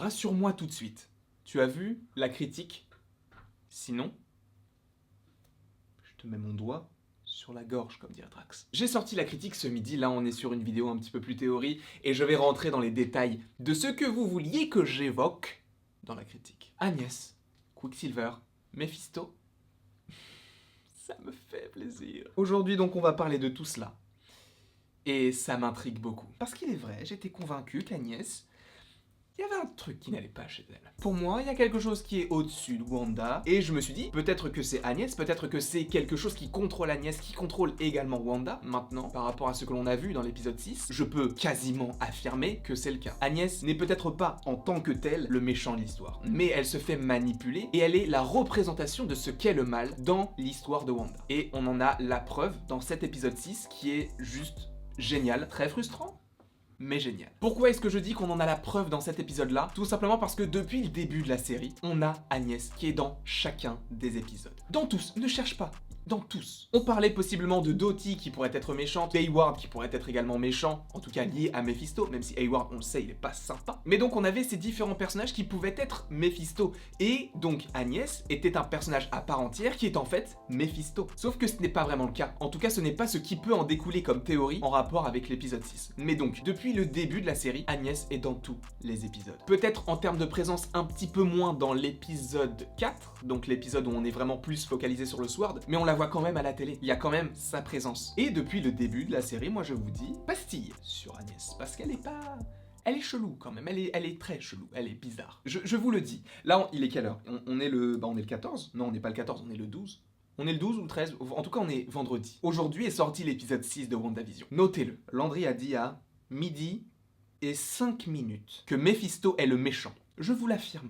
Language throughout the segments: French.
rassure-moi tout de suite. Tu as vu la critique? Sinon, je te mets mon doigt sur la gorge, comme dirait Drax. J'ai sorti la critique ce midi, là on est sur une vidéo un petit peu plus théorie, et je vais rentrer dans les détails de ce que vous vouliez que j'évoque dans la critique. Agnès, Quicksilver, Mephisto, ça me fait plaisir. Aujourd'hui donc on va parler de tout cela. Et ça m'intrigue beaucoup. Parce qu'il est vrai, j'étais convaincu qu'Agnès, il y avait un truc qui n'allait pas chez elle. Pour moi, il y a quelque chose qui est au-dessus de Wanda, et je me suis dit, peut-être que c'est Agnès, peut-être que c'est quelque chose qui contrôle Agnès, qui contrôle également Wanda. Maintenant, par rapport à ce que l'on a vu dans l'épisode 6, je peux quasiment affirmer que c'est le cas. Agnès n'est peut-être pas en tant que telle le méchant de l'histoire, mais elle se fait manipuler, et elle est la représentation de ce qu'est le mal dans l'histoire de Wanda. Et on en a la preuve dans cet épisode 6 qui est juste génial, très frustrant, mais génial. Pourquoi est-ce que je dis qu'on en a la preuve dans cet épisode-là? Tout simplement parce que depuis le début de la série, on a Agnès qui est dans chacun des épisodes. Dans tous, ne cherche pas. Dans tous. On parlait possiblement de Dottie qui pourrait être méchante, d'Hayward qui pourrait être également méchant, en tout cas lié à Mephisto, même si Hayward, on le sait, il est pas sympa. Mais donc on avait ces différents personnages qui pouvaient être Mephisto. Et donc Agnès était un personnage à part entière qui est en fait Mephisto. Sauf que ce n'est pas vraiment le cas. En tout cas, ce n'est pas ce qui peut en découler comme théorie en rapport avec l'épisode 6. Mais donc, depuis le début de la série, Agnès est dans tous les épisodes. Peut-être en termes de présence un petit peu moins dans l'épisode 4, donc l'épisode où on est vraiment plus focalisé sur le Sword, mais on la voit quand même à la télé, il y a quand même sa présence. Et depuis le début de la série, moi je vous dis, pastille sur Agnès, parce qu'elle est pas... Elle est chelou quand même, elle est très chelou, elle est bizarre. Je vous le dis. Là, il est quelle heure? On est le 14? Non, on n'est pas le 14, on est le 12. On est le 12 ou le 13, en tout cas on est vendredi. Aujourd'hui est sorti l'épisode 6 de WandaVision. Notez-le, Landry a dit à midi et 5 minutes que Mephisto est le méchant. Je vous l'affirme.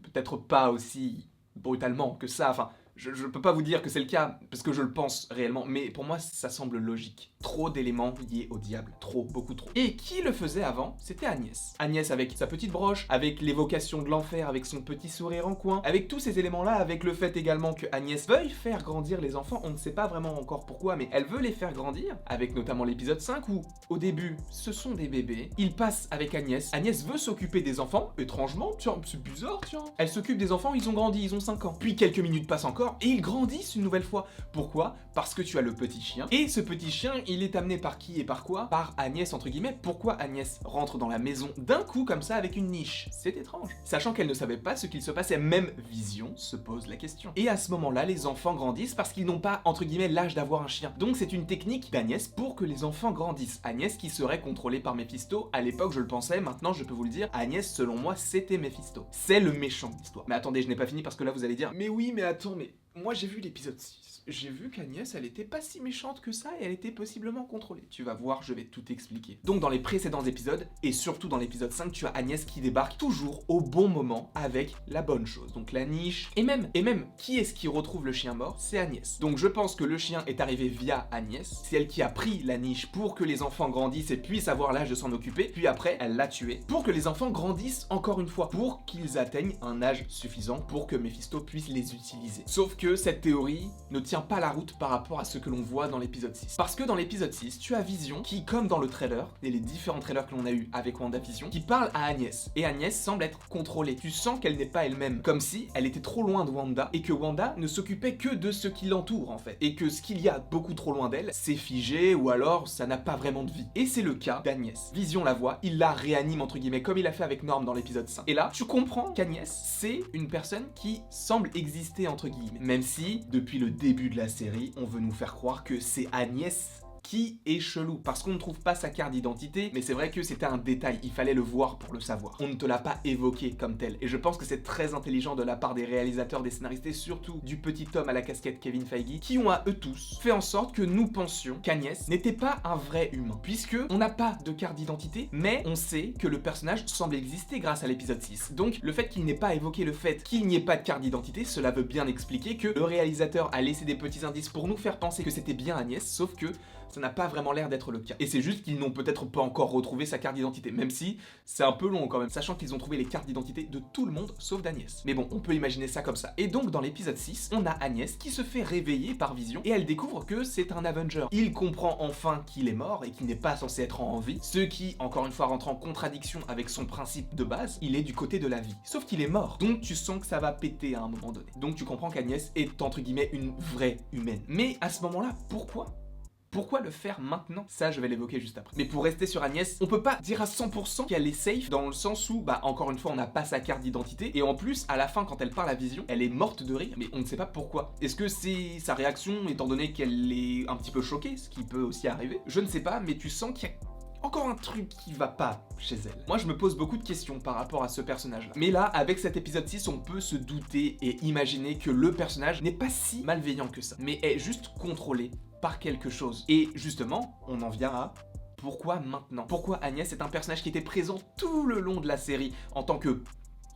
Peut-être pas aussi brutalement que ça, enfin... Je peux pas vous dire que c'est le cas, parce que je le pense réellement, mais pour moi, ça semble logique. Trop d'éléments liés au diable. Trop, beaucoup trop. Et qui le faisait avant? C'était Agnès. Agnès avec sa petite broche, avec l'évocation de l'enfer, avec son petit sourire en coin, avec tous ces éléments-là, avec le fait également que Agnès veuille faire grandir les enfants, on ne sait pas vraiment encore pourquoi, mais elle veut les faire grandir, avec notamment l'épisode 5 où, au début, ce sont des bébés, ils passent avec Agnès, Agnès veut s'occuper des enfants, étrangement, tiens, c'est bizarre, tiens. Elle s'occupe des enfants, ils ont grandi, ils ont 5 ans. Puis quelques minutes passent encore, et ils grandissent une nouvelle fois. Pourquoi? Parce que tu as le petit chien, et ce petit chien, il est amené par qui et par quoi? Par Agnès, entre guillemets. Pourquoi Agnès rentre dans la maison d'un coup comme ça avec une niche? C'est étrange. Sachant qu'elle ne savait pas ce qu'il se passait, même Vision se pose la question. Et à ce moment-là, les enfants grandissent parce qu'ils n'ont pas, entre guillemets, l'âge d'avoir un chien. Donc c'est une technique d'Agnès pour que les enfants grandissent. Agnès qui serait contrôlée par Mephisto, à l'époque je le pensais, maintenant je peux vous le dire, Agnès selon moi c'était Mephisto. C'est le méchant de l'histoire. Mais attendez, je n'ai pas fini parce que là vous allez dire, mais oui mais attends, mais... Moi j'ai vu l'épisode 6, j'ai vu qu'Agnès elle était pas si méchante que ça et elle était possiblement contrôlée. Tu vas voir, je vais tout expliquer. Donc dans les précédents épisodes, et surtout dans l'épisode 5, tu as Agnès qui débarque toujours au bon moment avec la bonne chose. Donc la niche, et même, qui est-ce qui retrouve le chien mort? C'est Agnès. Donc je pense que le chien est arrivé via Agnès, c'est elle qui a pris la niche pour que les enfants grandissent et puissent avoir l'âge de s'en occuper, puis après elle l'a tué pour que les enfants grandissent encore une fois, pour qu'ils atteignent un âge suffisant pour que Mephisto puisse les utiliser. Sauf que cette théorie ne tient pas la route par rapport à ce que l'on voit dans l'épisode 6. Parce que dans l'épisode 6, tu as Vision qui, comme dans le trailer, et les différents trailers que l'on a eu avec WandaVision, qui parle à Agnès. Et Agnès semble être contrôlée. Tu sens qu'elle n'est pas elle-même. Comme si elle était trop loin de Wanda et que Wanda ne s'occupait que de ce qui l'entoure en fait. Et que ce qu'il y a beaucoup trop loin d'elle, c'est figé ou alors ça n'a pas vraiment de vie. Et c'est le cas d'Agnès. Vision la voit, il la réanime entre guillemets comme il a fait avec Norm dans l'épisode 5. Et là, tu comprends qu'Agnès, c'est une personne qui semble exister entre guillemets. Même si, depuis le début de la série, on veut nous faire croire que c'est Agnès qui est chelou, parce qu'on ne trouve pas sa carte d'identité, mais c'est vrai que c'était un détail, il fallait le voir pour le savoir. On ne te l'a pas évoqué comme tel, et je pense que c'est très intelligent de la part des réalisateurs, des scénaristes, et surtout du petit homme à la casquette Kevin Feige, qui ont à eux tous fait en sorte que nous pensions qu'Agnès n'était pas un vrai humain, puisque on n'a pas de carte d'identité, mais on sait que le personnage semble exister grâce à l'épisode 6. Donc le fait qu'il n'ait pas évoqué le fait qu'il n'y ait pas de carte d'identité, cela veut bien expliquer que le réalisateur a laissé des petits indices pour nous faire penser que c'était bien Agnès, sauf que ça n'a pas vraiment l'air d'être le cas. Et c'est juste qu'ils n'ont peut-être pas encore retrouvé sa carte d'identité, même si c'est un peu long quand même, sachant qu'ils ont trouvé les cartes d'identité de tout le monde sauf d'Agnès. Mais bon, on peut imaginer ça comme ça. Et donc dans l'épisode 6, on a Agnès qui se fait réveiller par Vision et elle découvre que c'est un Avenger. Il comprend enfin qu'il est mort et qu'il n'est pas censé être en vie, ce qui, encore une fois, rentre en contradiction avec son principe de base, il est du côté de la vie. Sauf qu'il est mort, donc tu sens que ça va péter à un moment donné. Donc tu comprends qu'Agnès est entre guillemets une vraie humaine. Mais à ce moment-là, pourquoi le faire maintenant? Ça, je vais l'évoquer juste après. Mais pour rester sur Agnès, on peut pas dire à 100% qu'elle est safe dans le sens où, encore une fois, on n'a pas sa carte d'identité. Et en plus, à la fin, quand elle parle à Vision, elle est morte de rire, mais on ne sait pas pourquoi. Est-ce que c'est sa réaction, étant donné qu'elle est un petit peu choquée, ce qui peut aussi arriver? Je ne sais pas, mais tu sens qu'il y a encore un truc qui va pas chez elle. Moi, je me pose beaucoup de questions par rapport à ce personnage-là. Mais là, avec cet épisode 6, on peut se douter et imaginer que le personnage n'est pas si malveillant que ça, mais est juste contrôlé par quelque chose. Et justement, on en vient à pourquoi maintenant? Pourquoi Agnès est un personnage qui était présent tout le long de la série en tant que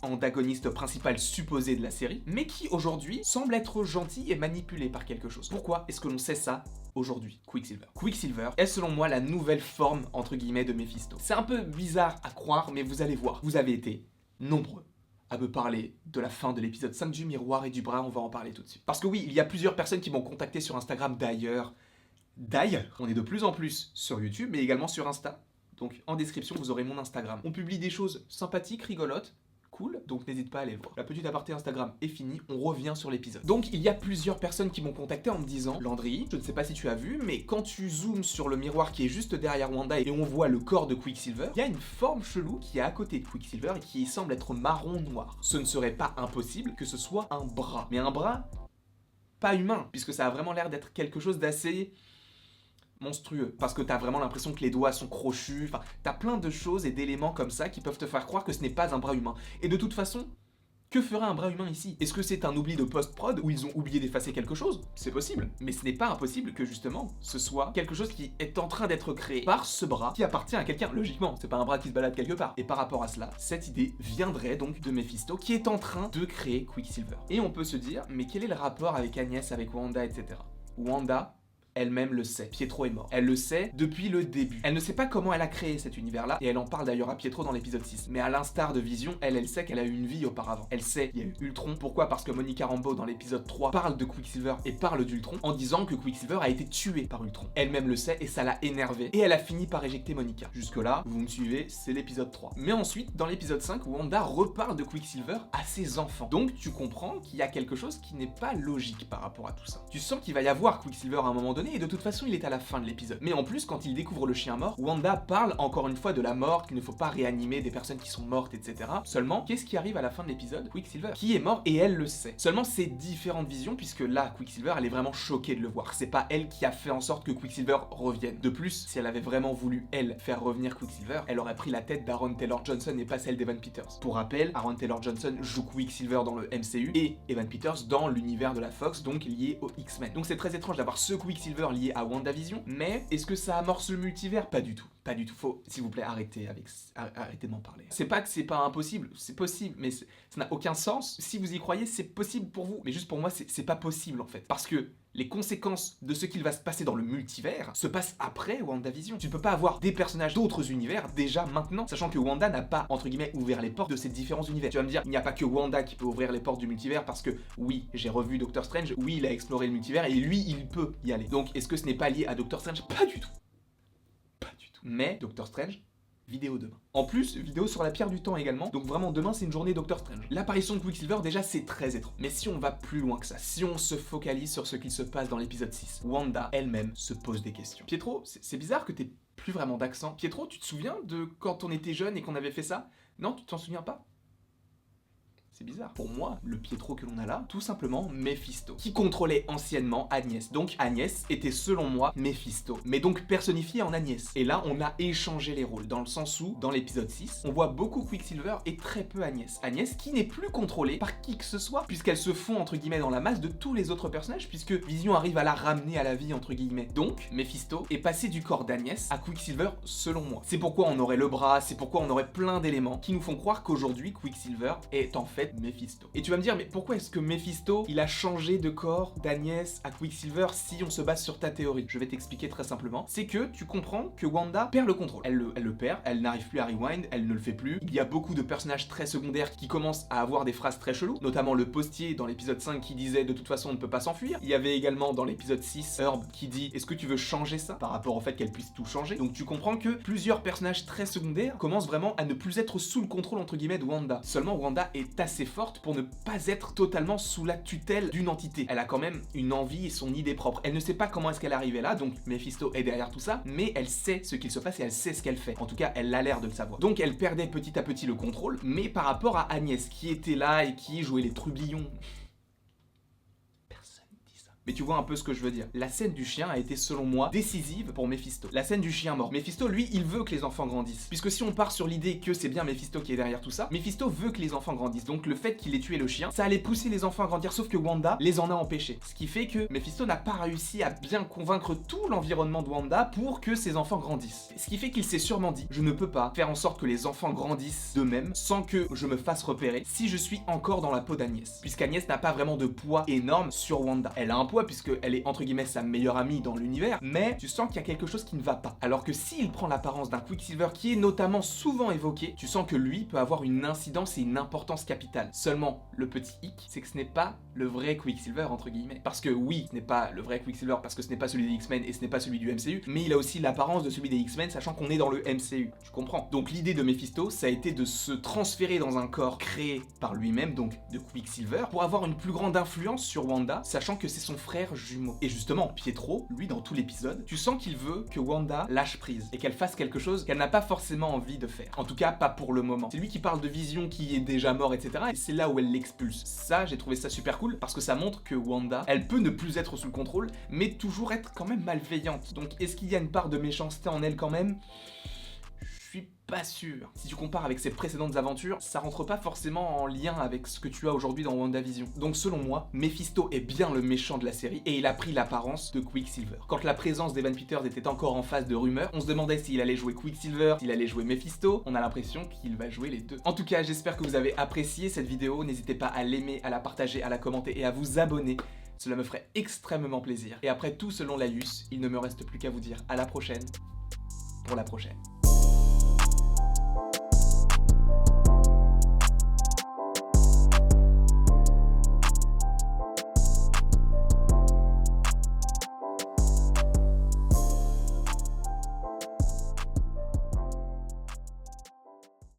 antagoniste principal supposé de la série, mais qui aujourd'hui semble être gentil et manipulé par quelque chose. Pourquoi est-ce que l'on sait ça aujourd'hui? Quicksilver. Quicksilver est selon moi la nouvelle forme entre guillemets de Mephisto. C'est un peu bizarre à croire, mais vous allez voir. Vous avez été nombreux à me parler de la fin de l'épisode 5 du miroir et du bras, on va en parler tout de suite. Parce que oui, il y a plusieurs personnes qui m'ont contacté sur Instagram d'ailleurs, on est de plus en plus sur YouTube, mais également sur Insta. Donc en description, vous aurez mon Instagram. On publie des choses sympathiques, rigolotes, cool, donc n'hésite pas à aller voir. La petite aparté Instagram est finie, on revient sur l'épisode. Donc il y a plusieurs personnes qui m'ont contacté en me disant « Landry, je ne sais pas si tu as vu, mais quand tu zoomes sur le miroir qui est juste derrière Wanda et on voit le corps de Quicksilver, il y a une forme chelou qui est à côté de Quicksilver et qui semble être marron-noir. Ce ne serait pas impossible que ce soit un bras, mais un bras pas humain, puisque ça a vraiment l'air d'être quelque chose d'assez monstrueux, parce que t'as vraiment l'impression que les doigts sont crochus, enfin, t'as plein de choses et d'éléments comme ça qui peuvent te faire croire que ce n'est pas un bras humain. Et de toute façon, que ferait un bras humain ici? Est-ce que c'est un oubli de post-prod où ils ont oublié d'effacer quelque chose? C'est possible, mais ce n'est pas impossible que justement, ce soit quelque chose qui est en train d'être créé par ce bras qui appartient à quelqu'un, logiquement, c'est pas un bras qui se balade quelque part. Et par rapport à cela, cette idée viendrait donc de Mephisto qui est en train de créer Quicksilver. Et on peut se dire, mais quel est le rapport avec Agnès, avec Wanda, etc. Wanda elle-même le sait, Pietro est mort. Elle le sait depuis le début. Elle ne sait pas comment elle a créé cet univers-là, et elle en parle d'ailleurs à Pietro dans l'épisode 6. Mais à l'instar de Vision, elle sait qu'elle a eu une vie auparavant. Elle sait qu'il y a eu Ultron. Pourquoi? Parce que Monica Rambeau dans l'épisode 3 parle de Quicksilver et parle d'Ultron en disant que Quicksilver a été tué par Ultron. Elle-même le sait et ça l'a énervée. Et elle a fini par éjecter Monica. Jusque-là, vous me suivez, c'est l'épisode 3. Mais ensuite, dans l'épisode 5, Wanda reparle de Quicksilver à ses enfants. Donc tu comprends qu'il y a quelque chose qui n'est pas logique par rapport à tout ça. Tu sens qu'il va y avoir Quicksilver à un moment donné et de toute façon il est à la fin de l'épisode. Mais en plus, quand il découvre le chien mort, Wanda parle encore une fois de la mort, qu'il ne faut pas réanimer des personnes qui sont mortes, etc. Seulement, qu'est-ce qui arrive à la fin de l'épisode? Quicksilver, qui est mort et elle le sait. Seulement, c'est différentes visions puisque là, Quicksilver, elle est vraiment choquée de le voir. C'est pas elle qui a fait en sorte que Quicksilver revienne. De plus, si elle avait vraiment voulu, elle, faire revenir Quicksilver, elle aurait pris la tête d'Aaron Taylor-Johnson et pas celle d'Evan Peters. Pour rappel, Aaron Taylor-Johnson joue Quicksilver dans le MCU et Evan Peters dans l'univers de la Fox, donc lié aux X-Men. Donc c'est très étrange d'avoir ce Quicksilver lié à WandaVision, mais est-ce que ça amorce le multivers? Pas du tout. Pas du tout. Faut, s'il vous plaît, arrêtez de m'en parler. C'est pas que c'est pas impossible, c'est possible, mais ça n'a aucun sens. Si vous y croyez, c'est possible pour vous. Mais juste pour moi, c'est pas possible en fait. Parce que les conséquences de ce qu'il va se passer dans le multivers se passent après WandaVision. Tu ne peux pas avoir des personnages d'autres univers déjà maintenant, sachant que Wanda n'a pas, entre guillemets, ouvert les portes de ces différents univers. Tu vas me dire, il n'y a pas que Wanda qui peut ouvrir les portes du multivers parce que, oui, j'ai revu Doctor Strange, oui, il a exploré le multivers et lui, il peut y aller. Donc, est-ce que ce n'est pas lié à Doctor Strange? Pas du tout. Pas du tout. Mais Doctor Strange, vidéo demain. En plus, vidéo sur la pierre du temps également, donc vraiment demain c'est une journée Doctor Strange. L'apparition de Quicksilver déjà c'est très étrange. Mais si on va plus loin que ça, si on se focalise sur ce qui se passe dans l'épisode 6, Wanda elle-même se pose des questions. Pietro, c'est bizarre que t'aies plus vraiment d'accent. Pietro, tu te souviens de quand on était jeune et qu'on avait fait ça? Non, tu t'en souviens pas? C'est bizarre. Pour moi, le Pietro que l'on a là, tout simplement Mephisto, qui contrôlait anciennement Agnès. Donc Agnès était selon moi Mephisto, mais donc personnifié en Agnès. Et là, on a échangé les rôles, dans le sens où, dans l'épisode 6, on voit beaucoup Quicksilver et très peu Agnès. Agnès qui n'est plus contrôlée par qui que ce soit, puisqu'elle se fond entre guillemets dans la masse de tous les autres personnages, puisque Vision arrive à la ramener à la vie entre guillemets. Donc, Mephisto est passé du corps d'Agnès à Quicksilver selon moi. C'est pourquoi on aurait le bras, c'est pourquoi on aurait plein d'éléments qui nous font croire qu'aujourd'hui, Quicksilver est en fait c'est Mephisto. Et tu vas me dire, mais pourquoi est-ce que Mephisto, il a changé de corps d'Agnès à Quicksilver si on se base sur ta théorie? Je vais t'expliquer très simplement. C'est que tu comprends que Wanda perd le contrôle. Elle le perd, elle n'arrive plus à rewind, elle ne le fait plus. Il y a beaucoup de personnages très secondaires qui commencent à avoir des phrases très cheloues, notamment le postier dans l'épisode 5 qui disait de toute façon on ne peut pas s'enfuir. Il y avait également dans l'épisode 6 Herb qui dit est-ce que tu veux changer ça par rapport au fait qu'elle puisse tout changer. Donc tu comprends que plusieurs personnages très secondaires commencent vraiment à ne plus être sous le contrôle entre guillemets de Wanda. Seulement Wanda est assez forte pour ne pas être totalement sous la tutelle d'une entité. Elle a quand même une envie et son idée propre. Elle ne sait pas comment est-ce qu'elle est arrivée là, donc Mephisto est derrière tout ça, mais elle sait ce qu'il se passe et elle sait ce qu'elle fait. En tout cas, elle a l'air de le savoir. Donc elle perdait petit à petit le contrôle, mais par rapport à Agnès qui était là et qui jouait les trublions. Mais tu vois un peu ce que je veux dire. La scène du chien a été, selon moi, décisive pour Mephisto. La scène du chien mort. Mephisto, lui, il veut que les enfants grandissent. Puisque si on part sur l'idée que c'est bien Mephisto qui est derrière tout ça, Mephisto veut que les enfants grandissent. Donc le fait qu'il ait tué le chien, ça allait pousser les enfants à grandir, sauf que Wanda les en a empêchés. Ce qui fait que Mephisto n'a pas réussi à bien convaincre tout l'environnement de Wanda pour que ses enfants grandissent. Ce qui fait qu'il s'est sûrement dit, je ne peux pas faire en sorte que les enfants grandissent d'eux-mêmes sans que je me fasse repérer si je suis encore dans la peau d'Agnès. Puisqu'Agnès n'a pas vraiment de poids énorme sur Wanda. Elle a un poids puisqu'elle est entre guillemets sa meilleure amie dans l'univers, mais tu sens qu'il y a quelque chose qui ne va pas. Alors que s'il prend l'apparence d'un Quicksilver qui est notamment souvent évoqué, tu sens que lui peut avoir une incidence et une importance capitale. Seulement, le petit hic, c'est que ce n'est pas le vrai Quicksilver entre guillemets. Parce que oui, ce n'est pas le vrai Quicksilver parce que ce n'est pas celui des X-Men et ce n'est pas celui du MCU, mais il a aussi l'apparence de celui des X-Men sachant qu'on est dans le MCU. Tu comprends? Donc l'idée de Mephisto, ça a été de se transférer dans un corps créé par lui-même, donc de Quicksilver, pour avoir une plus grande influence sur Wanda, sachant que c'est son frère jumeau. Et justement, Pietro, lui dans tout l'épisode, tu sens qu'il veut que Wanda lâche prise et qu'elle fasse quelque chose qu'elle n'a pas forcément envie de faire. En tout cas, pas pour le moment. C'est lui qui parle de Vision qui est déjà mort, etc. Et c'est là où elle l'expulse. Ça, j'ai trouvé ça super cool parce que ça montre que Wanda, elle peut ne plus être sous le contrôle, mais toujours être quand même malveillante. Donc, est-ce qu'il y a une part de méchanceté en elle quand même ? Je suis pas sûr. Si tu compares avec ses précédentes aventures, ça rentre pas forcément en lien avec ce que tu as aujourd'hui dans WandaVision. Donc selon moi, Mephisto est bien le méchant de la série et il a pris l'apparence de Quicksilver. Quand la présence d'Evan Peters était encore en phase de rumeur, on se demandait s'il allait jouer Quicksilver, s'il allait jouer Mephisto. On a l'impression qu'il va jouer les deux. En tout cas, j'espère que vous avez apprécié cette vidéo. N'hésitez pas à l'aimer, à la partager, à la commenter et à vous abonner. Cela me ferait extrêmement plaisir. Et après tout, selon Laïus, il ne me reste plus qu'à vous dire à la prochaine pour la prochaine.